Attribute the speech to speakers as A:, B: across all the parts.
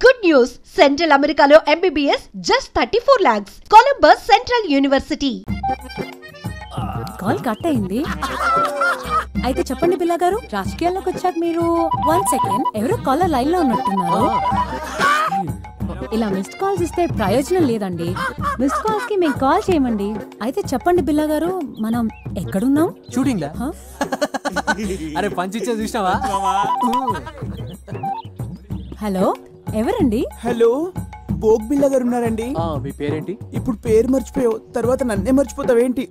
A: Good news! Central Americano MBBS just 34 lakhs. Columbus Central University.
B: Call cut అయింది. అయితే చెప్పండి బిల్లా గారు, రాజకీయాల్లోకి వచ్చాక మీరు 1 సెకండ్ ఎవరో కాలర్ లైన్ లో ఉన్నట్టున్నారు. ఇలా మిస్డ్ కాల్స్ ఇస్తే ప్రయోజనం లేదండి. మిస్డ్ కాల్స్ కి మేము కాల్ చేయమండి. అయితే చెప్పండి బిల్లా గారు, మనం ఎక్కడున్నాం?
C: షూటింగ్ లా? అరే పంచిచ్చే చూసినావా?
B: హలో, ఎవరండి?
D: హలో, బోగ్ బిల్లా గారు ఉన్నారండి.
C: మీ పేరేంటి?
D: ఇప్పుడు పేరు మర్చిపోయావు, తర్వాత నన్నే మర్చిపోతావేంటి?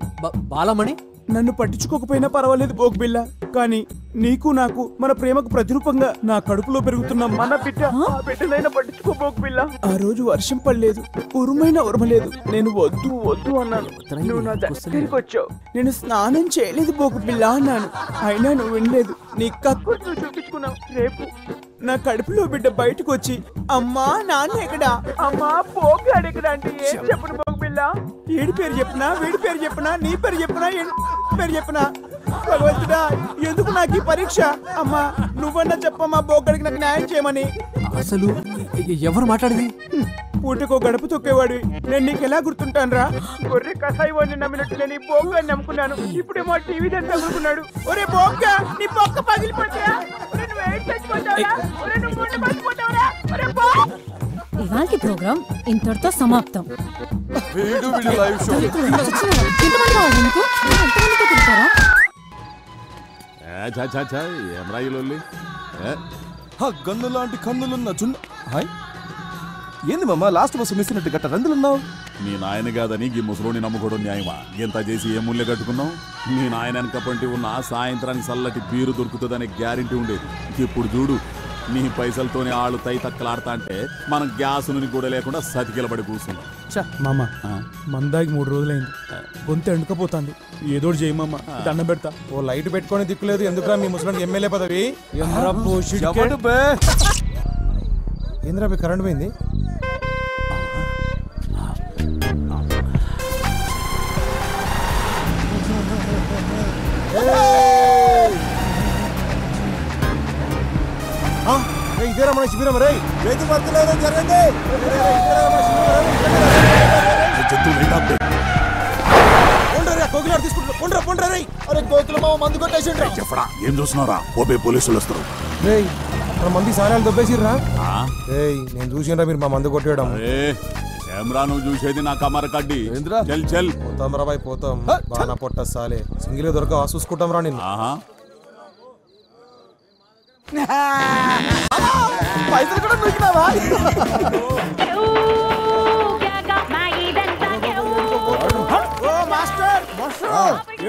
C: బాలమణి.
D: నన్ను పట్టించుకోకపోయినా పర్వాలేదు బోగ్ బిల్లా, కానీ నీకు నాకు మన ప్రేమకు ప్రతిరూపంగా నా కడుపులో పెరుగుతున్న మన బిడ్డనైనా పట్టించుకో బోగ్ బిల్లా. ఆ రోజు వర్షం పడలేదు, ఉరుమైనా ఉరమలేదు. నేను వద్దు వద్దు అన్నాను, నువ్వు నా దగ్గరికి వచ్చావు. నేను స్నానం చేయలేదు బోగ్ బిల్లా అన్నాను, అయినా నువ్వు వినలేదు. నీ కక్కుడు నువ్వు చూపించుకున్నావు. రేపు నా కడుపులో బిడ్డ బయటకు వచ్చి అమ్మా నాన్న ఎక్కడా, అమ్మా పోగాడు ఎక్కడ అంటే ఏం చెప్పను బోగ్ బిల్లా? ఏడి పేరు చెప్పినా, వీడి పేరు చెప్పినా, నీ పేరు చెప్పినా, పేరు చెప్పినా, భగవంతుడా ఎందుకు నాకు ఈ పరీక్ష? అమ్మా నువ్వన్నా చెప్పమ్మా బోగడికి నాకు న్యాయం చేయమని.
C: అసలు ఎవరు మాట్లాడేది?
D: పూటకో గడప తొక్కేవాడివి, నేను నీకు ఎలా గుర్తుంటాను రా? గొర్రె కసాయి వాడిని నమ్మినట్టు నేను ఈ బోగ్గాన్ని నమ్ముకున్నాను. ఇప్పుడేమో టీవీ దాన్ని తగులుకున్నాడు. ఒరే బోగ్గా, నీ బొక్క పగిలిపోతాయా?
B: ఇవాల్టి ప్రోగ్రామ్ ఇంతటితో సమాప్తం.
E: గన్ను లాంటి కన్నులున్న చున్న. హాయ్, ఏంది మామ లాస్ట్ బస్సు మిస్ అయినట్టు గట్ట రందులున్నావు?
F: నీ నాయన కాదని ఈ ముసలోని నమ్ముకోవడం న్యాయమా? ఎంత చేసి ఏ మూల్య కట్టుకున్నావు? నీ నాయన వెనక పంటి ఉన్న సాయంత్రానికి చల్లటి బీరు దొరుకుతుందనే గ్యారెంటీ ఉండేది. ఇప్పుడు చూడు, నీ పైసలతోనే ఆళ్ళు తై తక్కలాడతా అంటే మనం గ్యాస్ నుండి కూడా లేకుండా సతికిలబడి కూర్చున్నాం.
D: మామ మందాకి 3 రోజులైంది, గొంతు ఎండుకపోతుంది. ఏదో చేయమమ్మ, దండం పెడతా.
E: ఓ లైట్ పెట్టుకొని దిక్కులేదు ఎందుకురా మీ ముసలానికి ఎమ్మెల్యే పదవి? ఏంద్రా మీ కరెంట్ పోయింది? ఇదేరా మన శిబిరం రే, రైతు భర్తలేదో జరగండి.
F: ఏం చూస్తున్నారా? ఓపే పోలీసులు వస్తారు.
E: మన మంది సారాలు దొబ్బేసిర్రా? నేను చూసినరా మీరు మా మందు కొట్టేయడం.
F: కెమెరా నువ్వు చూసేది నా కమర కడ్డి. చల్ చల్
E: పోతాం రా బాయ్, పోతాం. బాగా పొట్ట సాలే సింగిల్ దొరక చూసుకుంటాం రా నిన్ను.
D: పైసలు కూడా దొరికినావా?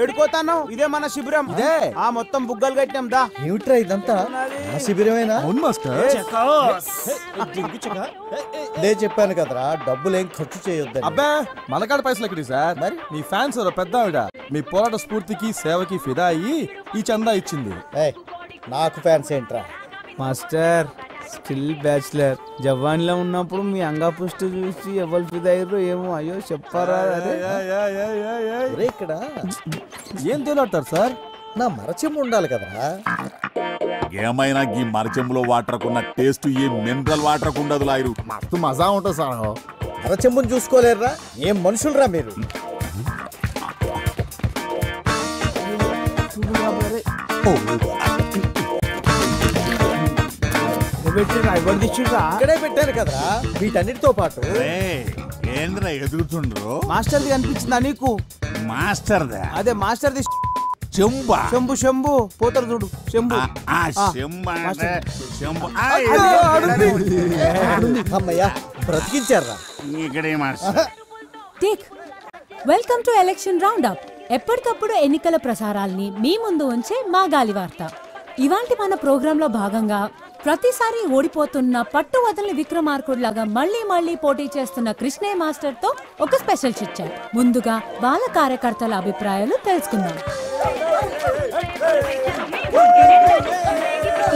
D: ఏడుకోతాను, ఇదే మన శిబిరం. ఆ మొత్తం బుగ్గలు కట్టాం దా.
G: ఏమిట్రా ఇదంతా? శిబిరమేనా? నేను చెప్పాను కదరా, డబ్బులేం ఖర్చు చేయొద్దని.
E: అబ్బా మనకాడ పైసలు ఎక్కడి సార్? మరి మీ ఫ్యాన్స్ పెద్ద ఆవిడ మీ పోరాట స్ఫూర్తికి సేవకి ఫిదా అయ్యి ఈ చందా ఇచ్చింది.
G: నాకు ఫ్యాన్స్ ఏంట్రా
D: మాస్టర్? Still bachelor. జవాన్లో ఉన్నప్పుడు మీ అంగాపుష్టి చూసి ఎవరు ఫిదయ్యారో ఏమో. అయ్యో చెప్పారా?
G: ఇక్కడ
E: ఏం తేలాడతారు సార్?
G: నా మరచెంబు ఉండాలి కదరా.
F: ఏమైనా ఈ మరచెంబులో వాటర్ కున్న టేస్ట్ ఈ మినరల్ వాటర్ ఉండదు. లాయరు
G: మస్తు మజా ఉంటుంది సార్. మరచెంబుని చూసుకోలేరురా? ఏం మనుషులరా మీరు? ఇక్కడే పెట్టారు కదరా వీటన్నిటితో పాటు.
F: ఏంద్రా ఎదుగుతుండ్రు?
D: మాస్టర్ది కనిపించిందా నీకు?
F: మాస్టర్
D: అదే మాస్టర్ది
F: చెంబా.
D: శంభు శంభు పోతారు చూడు, శంభు.
G: అమ్మయ్యా బ్రతికించారా?
B: Welcome to election round up. ఎప్పటికప్పుడు ఎన్నికల ప్రసారాల్ని మీ ముందు ఉంచే మా గాలి వార్త. ఇవాంటి మన ప్రోగ్రామ్ లో భాగంగా ప్రతిసారి ఓడిపోతున్న పట్టు వదలని విక్రమార్కుడిలాగా మళ్లీ మళ్లీ పోటీ చేస్తున్న కృష్ణయ్య మాస్టర్ తో ఒక స్పెషల్ చిట్చాట్. ముందుగా బాల కార్యకర్తల అభిప్రాయాలు తెలుసుకుందాం.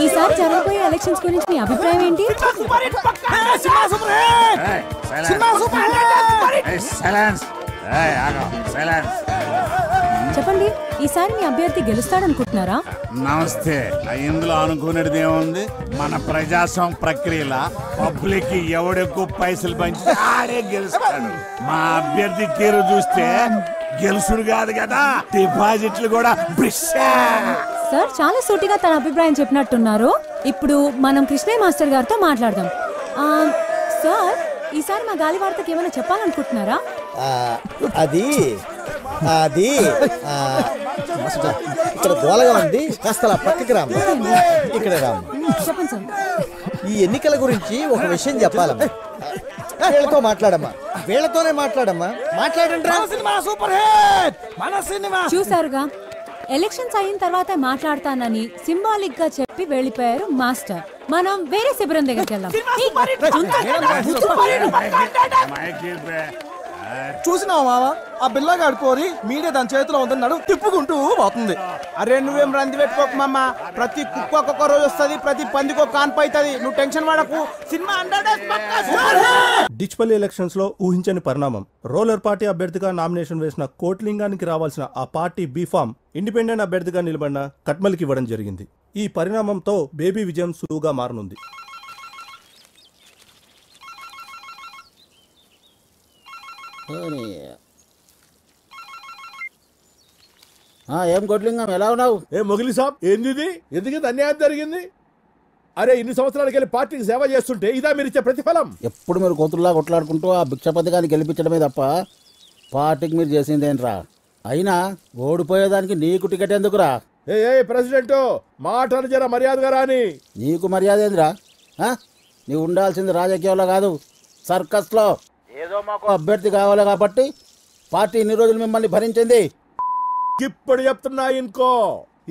B: ఈసారి జరగబోయే ఎలక్షన్స్ గురించి మీ అభిప్రాయం ఏంటి? చెప్పండి, ఈసారి మీ అభ్యర్థి గెలుస్తాడనుకుంటున్నారా?
F: నమస్తే. ఇందులో అనుకునేది ఏముంది? మన ప్రజాస్వామ్య ప్రక్రియల పబ్లిక్ ఎవడెక్కువ పైసలు పంచి ఆడే గెలుస్తాడు. మా అభ్యర్థి తీరు చూస్తే గెలుసుడు కాదు కదా, డిపాజిట్లు కూడా.
B: సార్ చాలా సూటిగా తన అభిప్రాయం చెప్పినట్టున్నారు. ఇప్పుడు మనం కృష్ణయ్య మాస్టర్ గారితో మాట్లాడదాం. సార్, ఈసారి మా గాలి వార్తకి ఏమైనా చెప్పాలనుకుంటున్నారా?
G: అది అది ఇక్కడ గోలగా ఉంది, కాస్త పక్కకి రాము. ఇక్కడ రాము.
B: చెప్పండి సార్.
G: ఈ ఎన్నికల గురించి ఒక విషయం చెప్పాలమ్మా. వీళ్ళతో మాట్లాడమ్మా, వీళ్ళతోనే మాట్లాడమ్మా. మాట్లాడండి.
B: చూసారుగా, ఎలక్షన్స్ అయిన తర్వాత మాట్లాడతానని సింబాలిక్ గా చెప్పి వెళ్ళిపోయారు మాస్టర్. మనం వేరే శిబిరం దగ్గరికి వెళ్దాం.
E: చూసినావా మావా, ఆ బిల్లగాడు పోరి మీడియా దాని చేతిలో ఉందన్నాడు, తిప్పుకుంటూ పోతుంది.
D: అరే నువ్వేం రంది పెట్టుకోకు మామ. ప్రతి కుక్క ఒక్కొక్క రోజు వస్తుంది, ప్రతి పందికి ఒక కాన్పు అవుతుంది. నువ్వు టెన్షన్ పడకు. సినిమా
H: డిచ్పల్లి ఎలక్షన్స్ లో ఊహించని పరిణామం. రోలర్ పార్టీ అభ్యర్థిగా నామినేషన్ వేసిన కోట్లింగానికి రావాల్సిన ఆ పార్టీ బీఫామ్ ఇండిపెండెంట్ అభ్యర్థిగా నిలబడిన కట్మల్కి ఇవ్వడం జరిగింది. ఈ పరిణామంతో బేబీ విజయం సులువుగా మారనుంది.
I: ఏం కొట్లింగం, ఎలా ఉన్నావు?
J: ఏ మొగిలి సాబ్, ఏంది ఇది? ఎందుకు అన్యాయం జరిగింది? అరే ఇన్ని సంవత్సరాలకి వెళ్ళి పార్టీకి సేవ చేస్తుంటే ఇదా మీరు ఇచ్చే ప్రతిఫలం?
I: ఎప్పుడు మీరు కోతుల్లా కొట్లాడుకుంటూ ఆ భిక్షపతిగాన్ని గెలిపించడమే తప్ప పార్టీకి మీరు చేసిందేంట్రా? అయినా ఓడిపోయేదానికి నీకు టికెట్ ఎందుకురా?
J: ఏ ప్రెసిడెంట్, మాట జర మర్యాదగా రాని.
I: నీకు మర్యాద ఏందిరా? నీవు ఉండాల్సింది రాజకీయంలో కాదు, సర్కస్లో. ఏదో మాకు అభ్యర్థి కావాలి కాబట్టి పార్టీ ఇన్ని రోజులు మిమ్మల్ని భరించింది.
J: ఇప్పుడు చెప్తున్నా ఇంకో,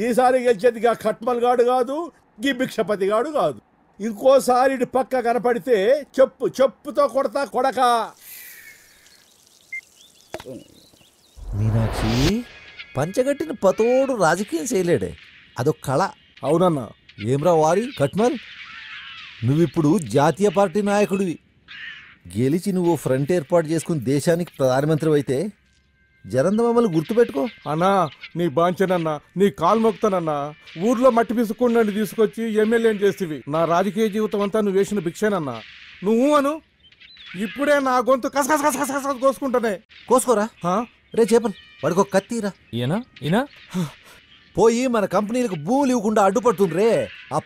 J: ఈసారి గెలిచేదిగా ఖట్మల్ గాడు కాదు, గీ భిక్షపతి గాడు కాదు. ఇంకోసారి ఇటు పక్క కనపడితే చెప్పుతో కొడతా కొడక.
K: మీనాక్షి, పంచగట్టిన పతోడు రాజకీయం చేయలేడే, అదొక కళ.
E: అవునన్నా.
K: ఏమ్రా వారి కట్మల్, నువ్విప్పుడు జాతీయ పార్టీ నాయకుడివి. గెలిచి నువ్వు ఫ్రంట్ ఏర్పాటు చేసుకుని దేశానికి ప్రధానమంత్రి అయితే జనంద మమ్మల్ని గుర్తుపెట్టుకో.
E: అన్నా నీ బాంచనన్నా, నీ కాలు మొక్తానన్నా. ఊర్లో మట్టి పిసుకుండా తీసుకొచ్చి ఎమ్మెల్యేని చేస్తేవి. నా రాజకీయ జీవితం అంతా నువ్వు వేసిన భిక్షేనన్నా. నువ్వు అను, ఇప్పుడే నా గొంతు కసకస కోసుకుంటానే.
K: కోసుకోరా రే చేపలు, వాడికి ఒక కత్తిరా.
C: ఈయన
K: పోయి మన కంపెనీలకు భూములు ఇవ్వకుండా అడ్డుపడుతుండ్రే ఆ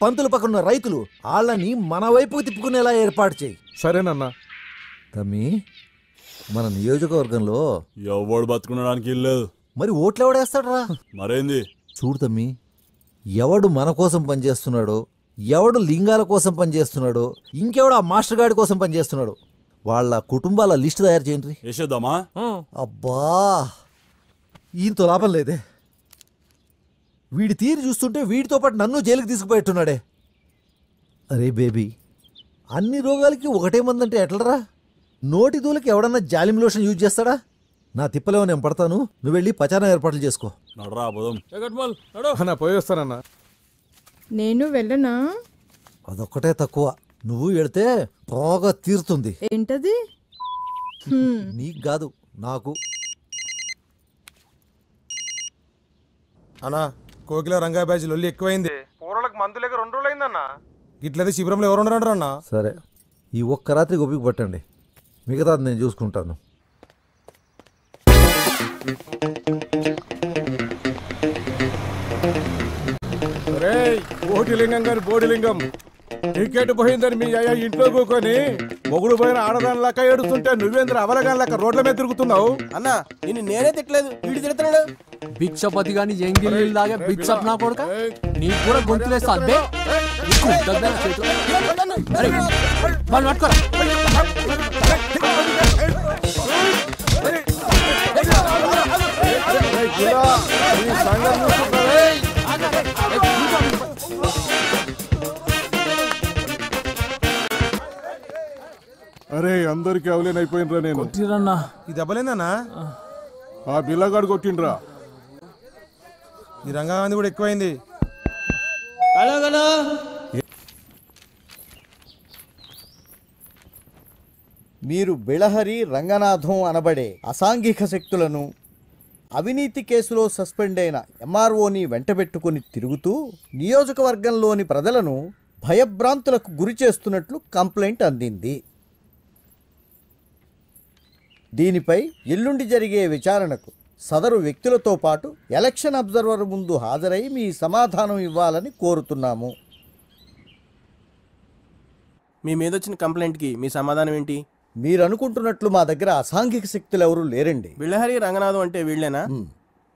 K: పంతులు పక్కన రైతులు, వాళ్ళని మన వైపుకు తిప్పుకునేలా ఏర్పాటు చేయి.
E: సరేనన్నా.
K: తమ్మి, మన నియోజకవర్గంలో
F: ఎవడు బతుకునడానికి ఇల్లేదు,
K: మరి ఓట్లు ఎవడేస్తాడు రా?
F: మరేంది
K: చూడు తమ్మి, ఎవడు మన కోసం పనిచేస్తున్నాడో, ఎవడు లింగాల కోసం పనిచేస్తున్నాడో, ఇంకెవడు ఆ మాస్టర్ గాడి కోసం పనిచేస్తున్నాడు, వాళ్ళ కుటుంబాల లిస్టు తయారు చేయండి.
F: వేసేద్దామా?
K: అబ్బా, ఈయనతో లాభం లేదే. వీడి తీరు చూస్తుంటే వీడితో పాటు నన్ను జైలుకి తీసుకుపోయేట్టున్నాడే. అరే బేబీ, అన్ని రోగాలకి ఒకటే మందంటే ఎట్లరా? నోటి దూలకి ఎవడన్నా జాలిం లోషన్ యూజ్ చేస్తాడా? నా తిప్పలేమో నేను పడతాను, నువ్వు వెళ్ళి పచారం ఏర్పాట్లు చేసుకో.
E: పోయి వస్తానన్నా.
L: నేను వెళ్ళనా?
K: అదొక్కటే తక్కువ, నువ్వు వెళితే బాగా తీరుతుంది.
L: ఏంటది?
K: నీకు కాదు, నాకు.
E: అన్నా, కోకిల రంగాయ బ్యాచ్ లొల్లి ఎక్కువైంది. పూర్వలకు మందు లేక 2 రోజులు అయిందన్నా. ఇట్లయితే శిబిరంలో ఎవరు ఉండరు అన్నా.
K: సరే, ఈ ఒక్క రాత్రి గొప్పికి పట్టండి, మిగతాది నేను చూసుకుంటాను.
E: బోడిలింగం గారు, బోడిలింగం టికెట్ పోయిందని మీ అయ్యా ఇంట్లో కూకొని మొగుడు పోయిన ఆడదానిలాక ఏడుస్తుంటే నువ్వేంద్ర అవలగానిలాక రోడ్ల మీద తిరుగుతున్నావు?
D: అన్నా, నిన్ను నేనే తిట్టలేదు, వీడు తిడుతున్నాడు.
C: భిక్షపతి గాని ఎంగిల్ లాగా భిక్షప్ నా కొడుక, నీకు కూడా గొంతులేస్తా.
E: అరే అందరికి అవలేనైపోయినరా నేను.
D: ఈ దెబ్బలేందన్నా?
E: ఆ బిల్లగాడు కొట్టిండ్రా.
D: ఈ రంగాంది కూడా ఎక్కువైంది.
G: మీరు బిళహరి రంగనాథం అనబడే అసాంఘిక శక్తులను అవినీతి కేసులో సస్పెండ్ అయిన ఎంఆర్ఓని వెంటబెట్టుకుని తిరుగుతూ నియోజకవర్గంలోని ప్రజలను భయభ్రాంతులకు గురి చేస్తున్నట్లు కంప్లైంట్ అందింది. దీనిపై ఎల్లుండి జరిగే విచారణకు సదరు వ్యక్తులతో పాటు ఎలక్షన్ అబ్జర్వర్ ముందు హాజరై మీ సమాధానం ఇవ్వాలని కోరుతున్నాము.
M: మీ మీద వచ్చిన కంప్లైంట్కి మీ సమాధానం ఏంటి?
G: మీరు అనుకుంటున్నట్లు మా దగ్గర అసాంఘిక శక్తులు ఎవరూ లేరండి.
M: బిళ్ళహరి రంగనాథం అంటే వీళ్ళేనా?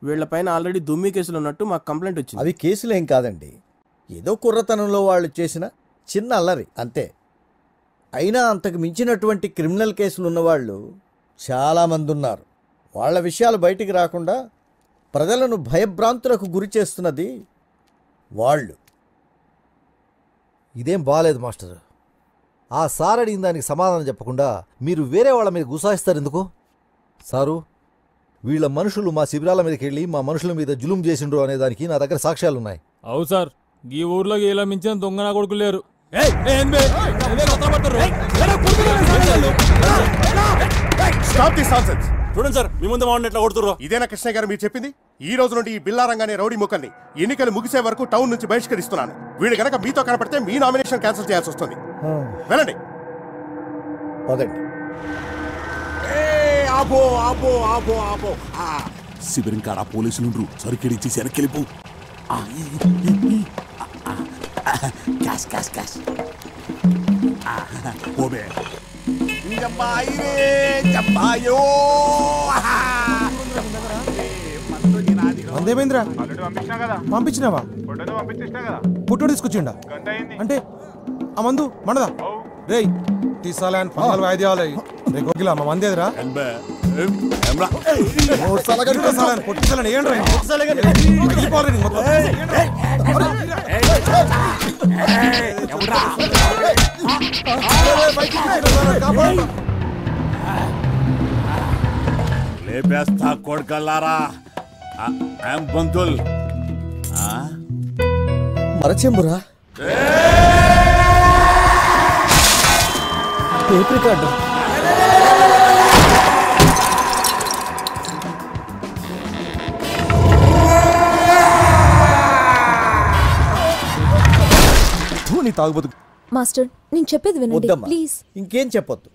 M: వీళ్ళపైన ఆల్రెడీ దుమ్మి కేసులు ఉన్నట్టు మాకు కంప్లైంట్ వచ్చింది.
G: అవి కేసులేం కాదండి, ఏదో కుర్రతనంలో వాళ్ళు చేసిన చిన్న అల్లరి అంతే. అయినా అంతకు మించినటువంటి క్రిమినల్ కేసులు ఉన్నవాళ్ళు చాలామంది ఉన్నారు. వాళ్ళ విషయాలు బయటికి రాకుండా ప్రజలను భయభ్రాంతులకు గురి చేస్తున్నది వాళ్ళు.
K: ఇదేం బాగాలేదు మాస్టర్. ఆ సార్ అడిగిన దానికి సమాధానం చెప్పకుండా మీరు వేరే వాళ్ళ మీద గుసాయిస్తారు ఎందుకు? సారు, వీళ్ళ మనుషులు మా శిబిరాల మీదకి వెళ్ళి మా మనుషుల మీద జులుం చేసిండ్రు అనే దానికి నా దగ్గర సాక్ష్యాలున్నాయి.
C: అవు సార్, ఈ ఊర్లో ఇలా మించిన దొంగ నా కొడుకు లేరు.
N: చూడండి సార్, మీ ముందు మామూలు ఎట్లా కొడుతుర్రో. ఇదేనా కృష్ణ గారు మీరు చెప్పింది? ఈ రోజు నుండి ఈ బిల్లారంగానే రౌడీ ముక్కల్ని ఎన్నికలు ముగిసే వరకు టౌన్ నుంచి బహిష్కరిస్తున్నాను. వీళ్ళు గనక మీతో కనపడితే మీ నామినేషన్ క్యాన్సిల్ చేయాల్సి వస్తుంది. వెళ్ళండి.
F: ఆపో ఆపో ఆపో ఆపో. శిబిరం కాడ పోలీసులు సరికెడిచ్చి వెనక్కిలిపు. Cash cash cash. పోబే
O: అందేమేంద్రా పంపించినావా? పుట్టోడు తీసుకొచ్చిండా అంటే ఆ మందు మనదా? రేయ్ తీసాలని పందాలు వాయిద్యాలు రే కోకిలా మా మందేదిరా పొట్టిసాలని ఏంట్రా
F: లేపేస్తా కొడుకల్లారా. బంతుల్
G: మరచెంబురా టేప్ రికార్డు.
P: మాస్టర్, నేను చెప్పేది వినండి ప్లీజ్.
G: ఇంకేం చెప్పొద్దు.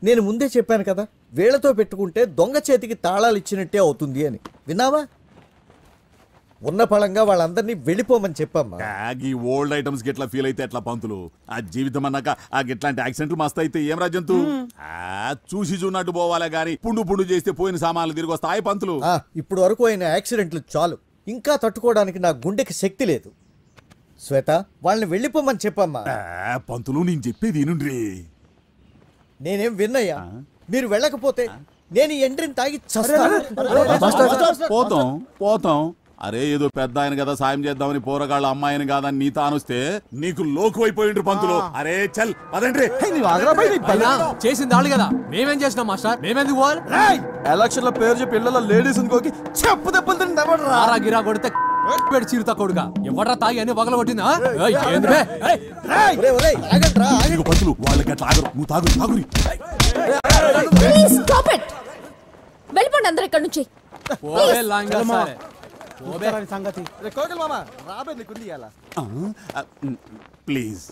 G: నేను ముందే చెప్పాను కదా, వీళ్లతో పెట్టుకుంటే దొంగ చేతికి తాళాలు ఇచ్చినట్టే అవుతుంది అని. విన్నావా? ఉన్న పళంగా వాళ్ళందరినీ వెళ్ళిపోమని చెప్పమ్మా.
F: ఈ ఓల్డ్ ఐటమ్స్ కి ఎట్లా ఫీల్ అయితే ఎట్లా పంతులు? ఆ జీవితం అన్నాక ఆ ఇట్లాంటి యాక్సిడెంట్లు మస్తు అయితే ఏం రాజంతు? చూసి చూన్నట్టు పోవాలే గాని పుండు పుండు చేస్తే పోయిన సామాన్లు తిరిగి వస్తాయి పంతులు.
G: ఇప్పుడు వరకు అయిన యాక్సిడెంట్లు చాలు, ఇంకా తట్టుకోవడానికి నా గుండెకి శక్తి లేదు. శ్వేత, వాళ్ళని వెళ్ళిపోమని చెప్పమ్మా.
F: పంతులు నేను చెప్పేది వినుండ్రి.
G: నేనేం విన్నయ్యా, మీరు వెళ్ళకపోతే నేను ఎండ్రిని తాగి
F: పోతాం పోతాం. అరే ఏదో పెద్ద ఆయన కదా సాయం చేద్దామని పోరగాళ్ళ అమ్మాయిని కాదని నీ తానుస్తే నీకు లోకు అయిపోయిండ్రు పంతులు. అరే చల్ పదండ్రి.
C: చేసింది వాళ్ళు కదా, మేమేం చేసినాం మాస్టర్? మేమెందుకు పోవాలి?
O: ఎలక్షన్ లో పేరు చెప్పి ఇళ్ళలో లేడీస్ ఇంకోకి చెప్పు దెబ్బలు తింటారా
C: గిరా కొడితే చీరుతా కొడుగా ఎవడ్రా తాగి అని పగల కొట్టిందా?
F: పంతులు వాళ్ళకి అట్లా ఆగరు, నువ్వు తాగు తాగురి.
P: వెళ్ళిపోండి అందరు ఇక్కడ నుంచి.
F: ప్లీజ్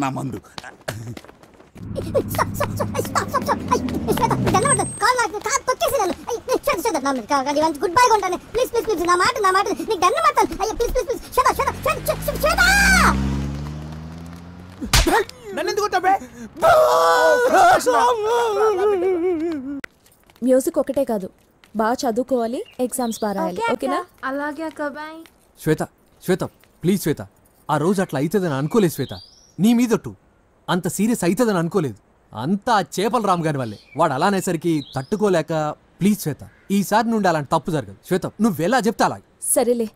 F: నా మందు.
Q: గుడ్ బై కొంటాను ప్లీజ్ ప్లీజ్ ప్లీజ్. నా మాట నీకు దండ మాట్లాడు. అయ్యో ప్లీజ్ ప్లీజ్ ప్లీజ్.
P: మ్యూజిక్ ఒకటే కాదు, బాగా చదువుకోవాలి, ఎగ్జామ్స్ బాగా రాయాలి. ఓకేనా?
L: అలాగే అక్క. బాయ్.
C: శ్వేత శ్వేత ప్లీజ్ శ్వేత, ఆ రోజు అట్లా అవుతుందని అనుకోలేదు శ్వేత. నీ మీదట్టు అంత సీరియస్ అవుతుందని అనుకోలేదు. అంతా చేపల రామ్ గారి వల్లే. వాడు అలా అనేసరికి తట్టుకోలేక. ప్లీజ్ శ్వేత, ఈసారి నుండి అలాంటి తప్పు జరగదు. శ్వేత నువ్వు ఎలా చెప్తా అలా.
P: సరేలే,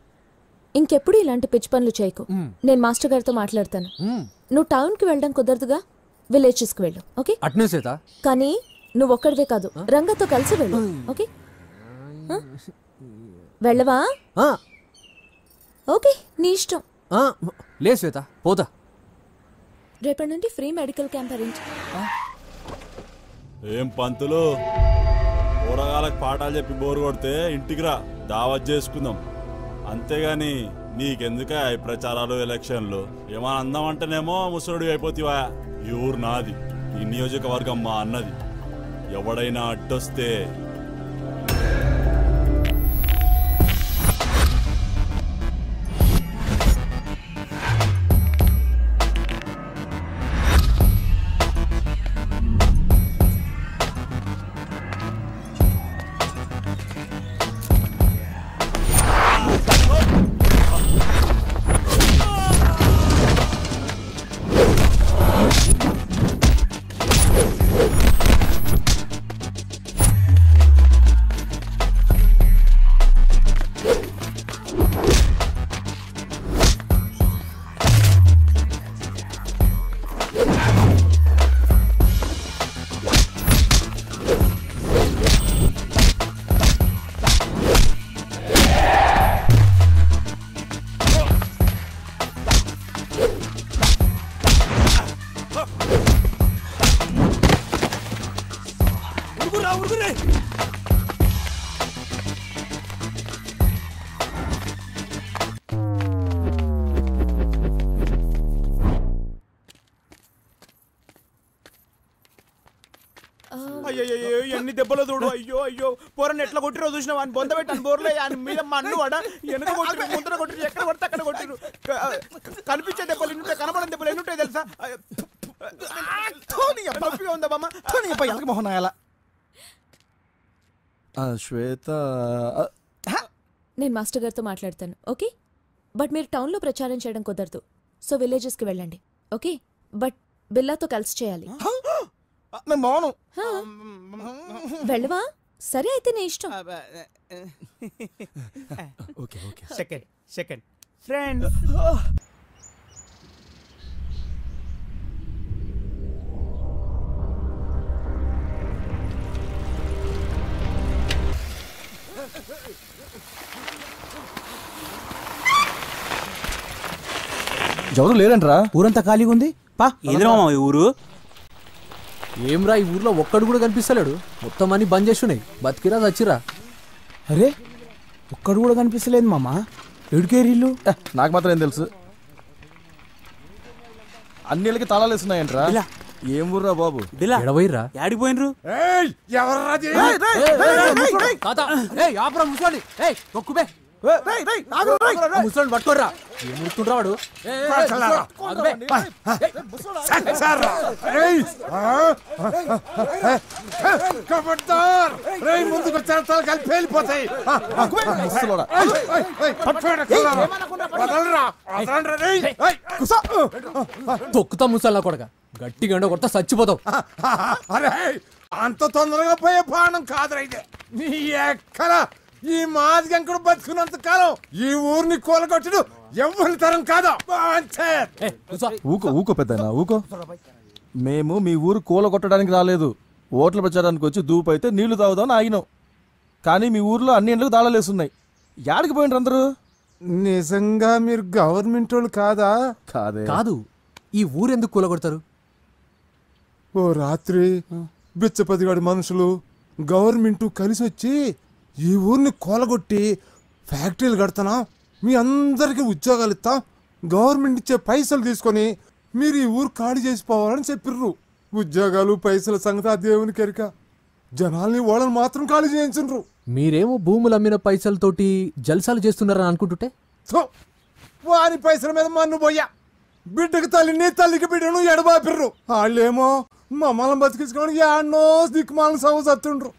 P: ఇంకెప్పుడు ఇలాంటి పిచ్చి పనులు చేయకు. నేను మాస్టర్ గారితో మాట్లాడతాను. నువ్వు టౌన్కి వెళ్ళడం కుదరదుగా, విలేజెస్కి వెళ్ళు. ఓకే?
C: అట్నే శ్వేత.
P: కానీ నువ్వు ఒక్కడివే కాదు, రంగతో కలిసి వెళ్ళు. ఓకే? వెళ్ళవా? ఓకే, నీ ఇష్టం.
C: లే శ్వేత, పోతా.
P: రేపటి నుండి ఫ్రీ మెడికల్ క్యాంప్ అరేంజ్.
F: ఏం పంతులు
R: పోరగాళ్ళకి పాఠాలు చెప్పి బోరు కొడితే ఇంటికి రా, దావత్ చేసుకుందాం. అంతేగాని నీకెందుక ఈ ప్రచారాలు ఎలక్షన్లు? ఏమైనా అందామంటేనేమో ముసలుడు అయిపోతావా? ఈ ఊరు నాది, ఈ నియోజకవర్గం మా అన్నది. ఎవడైనా అడ్డొస్తే
D: అయ్యో ఎన్ని దెబ్బలు చూడు. అయ్యో అయ్యో పోరని ఎట్లా కొట్టిరో చూసినా అని బొంద పెట్టాను బోర్లే ఆయన మీద మన్ను వాడ వెనక కొట్టిరు, ముందర కొట్టిరు, ఎక్కడ కొడితే అక్కడ కొట్టిరు. కనిపించే దెబ్బలు ఎన్నుంటాయి, కనబడని దెబ్బలు ఎన్నుంటాయి తెలుసా? నొప్పిగా ఉందా బామ్మ?
O: మొహన్ అలా శ్వేత,
P: నేను మాస్టర్ గారితో మాట్లాడతాను, ఓకే? బట్ మీరు టౌన్లో ప్రచారం చేయడం కుదరదు, సో విలేజెస్కి వెళ్ళండి, ఓకే? బట్ బిల్లాతో కలిసి చేయాలి. వెళ్ళవా? సరే అయితే నీ ఇష్టం.
D: Okay okay second friends.
O: ఎవరు లేరంటరా? ఊరంతా ఖాళీగా ఉంది. పా
C: ఏదిరా ఈ ఊరు? ఏమ్రా ఈ ఊర్లో ఒక్కడు కూడా కనిపిస్తలేడు. మొత్తం అన్ని బంద్ చేస్తున్నాయి. బతికిరా చచ్చిరా?
D: అరే ఒక్కడు కూడా కనిపిస్తలేదు మామ. ఎడుకేరిల్లు
O: నాకు మాత్రం ఏం తెలుసు. అన్నిళ్ళకి తాళాలు వేస్తున్నాయంట్రా. ఏం ఊర్రా బాబు?
C: ఎడవైరా?
O: యాడిపోయినరు?
C: ముసలి పట్టుకోర్రా. ఏం ముడుతుండ్రా వాడు?
E: ముందుకు వచ్చారు కలిపి వెళ్ళిపోతాయి.
C: తొక్కుతా ముసల్లా కొడక. గట్టి గండ కొడతా చచ్చిపోతావు.
E: అరే అంత తొందరగా పోయే ప్రాణం కాదురా ఇది. నీ ఎక్కడ ఈ మాదిగంకుడు బతుకున్నంత కాలం ఈ ఊరిని కూలగొట్టుడు ఎవరి తరం కాదా?
O: ఊకో ఊకో పెద్దనా ఊకో. మేము మీ ఊరు కూల కొట్టడానికి రాలేదు, ఓట్ల ప్రచారానికి వచ్చి దూపు అయితే నీళ్లు తాగుదామని ఆగినాం. కానీ మీ ఊర్లో అన్ని ఇండ్లకు తాళాలు వేస్తున్నాయి. యాడికి పోయినరు అందరూ?
E: నిజంగా మీరు గవర్నమెంట్ వాళ్ళు కాదా?
O: కాదే.
C: కాదు. ఈ ఊరెందుకు కూలగొడతారు?
E: ఓ రాత్రి బిచ్చపతిగాడి మనుషులు గవర్నమెంట్ కలిసి వచ్చి ఈ ఊరిని కూలగొట్టి ఫ్యాక్టరీలు కడతానా, మీ అందరికీ ఉద్యోగాలు ఇస్తాం, గవర్నమెంట్ ఇచ్చే పైసలు తీసుకొని మీరు ఈ ఊరు ఖాళీ చేసిపోవాలని చెప్పిర్రు. ఉద్యోగాలు పైసల సంగతి ఆ దేవునికి ఎరిక. జనాల్ని వాళ్ళని మాత్రం ఖాళీ చేయించు.
C: మీరేమో భూములు అమ్మిన పైసలతోటి జల్సాలు చేస్తున్నారని అనుకుంటుంటే
E: వారి పైసల మీద మన్ను పోయా. బిడ్డకి తల్లిని తల్లికి బిడ్డను ఎడబాపిర్రు. వాళ్ళేమో మమ్మల్ని బతికించుకోవడానికి ఎన్నో దిక్కుమాలను సవ చత్తుండ్రు.